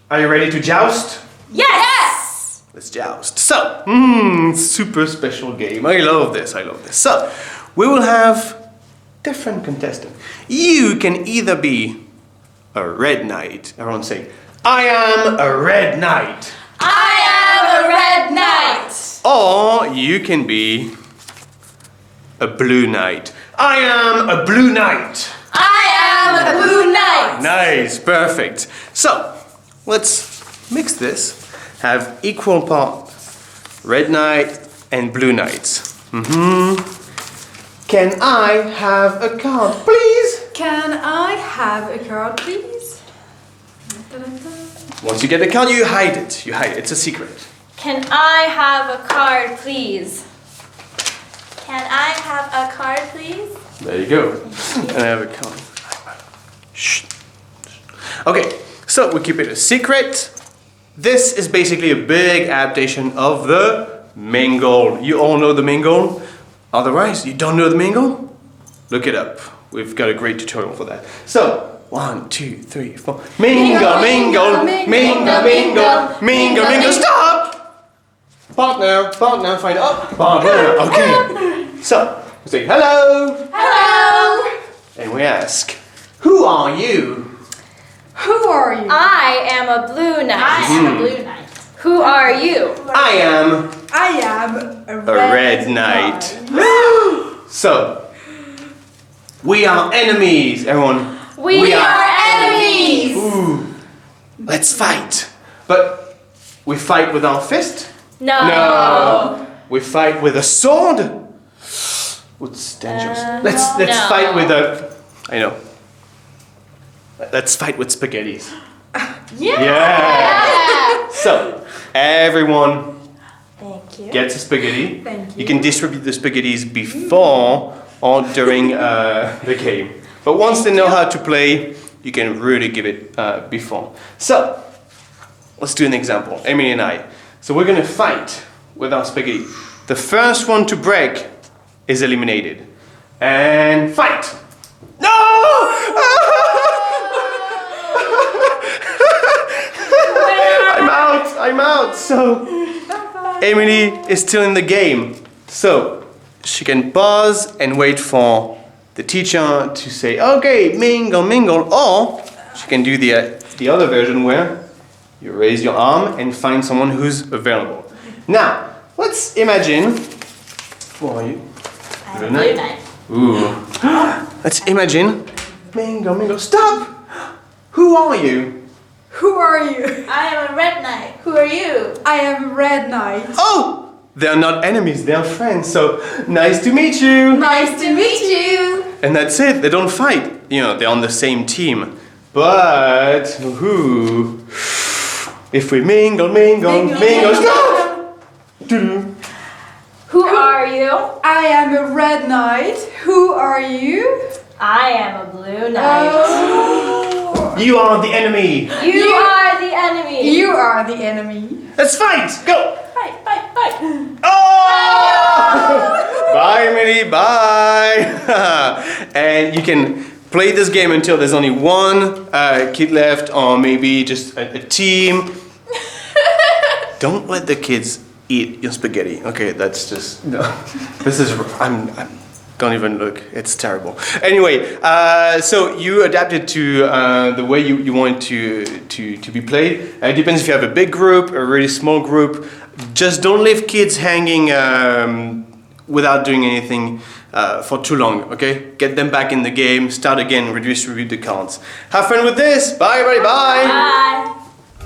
Are you ready to joust? Yes! Let's joust. So, super special game. I love this. So, we will have different contestants. You can either be a red knight. Everyone say, I am a red knight. I am a red knight. Or you can be a blue knight. I am a blue knight. I am a blue knight. Nice, perfect. So, let's mix this. Have equal part red knight and blue knights. Can I have a card, please? Can I have a card, please? Once you get the card, you hide it. It's a secret. Can I have a card, please? Can I have a card, please? There you go. And I have a card. Shh. Okay, so we keep it a secret. This is basically a big adaptation of the main goal. You all know the main goal? Otherwise, you don't know the main goal? Look it up. We've got a great tutorial for that. So, 1, 2, 3, 4. Mingle, mingle, mingle, mingle, mingle, mingle. Stop! Partner, find out. Partner. Okay. So, we say hello. Hello! And we ask, who are you? Who are you? I am a blue knight. I am a blue knight. Who are you? I am a red knight. So, we are enemies, everyone. We are enemies! Ooh, let's fight. But we fight with our fist? No. We fight with a sword? It's dangerous. Let's no. fight with a... I know. Let's fight with spaghettis. Yeah! So, everyone Thank you. gets a spaghetti. Thank you. You can distribute the spaghettis before or during the game. But once they know how to play, you can really give it before. So, let's do an example. Emily and I. So we're going to fight with our spaghetti. The first one to break is eliminated. And fight! No! I'm out. So, Emily is still in the game. So, she can pause and wait for the teacher to say, okay, mingle, mingle. Or she can do the other version where you raise your arm and find someone who's available. Now, let's imagine. Who are you? I'm a blue knight. Ooh. Let's imagine. Mingle, mingle. Stop! Who are you? Who are you? I am a red knight. Who are you? I am red knight. Oh! They're not enemies, they're friends. So, nice to meet you. Nice to meet you. And that's it. They don't fight. You know, they're on the same team. But, who? If we mingle, stop! Doo-doo. Who are you? I am a red knight. Who are you? I am a blue knight. Oh. You are the enemy. You are the enemy. You are the enemy. Let's fight. Go. Fight. Oh! Bye, Emily. Bye. And you can play this game until there's only one kid left, or maybe just a team. Don't let the kids eat your spaghetti. Okay, that's just no. This is don't even look. It's terrible. Anyway, so you adapted to the way you want to be played. It depends if you have a big group, a really small group. Just don't leave kids hanging without doing anything for too long. Okay, get them back in the game. Start again. Redistribute the cards. Have fun with this. Bye, everybody. Bye. Bye.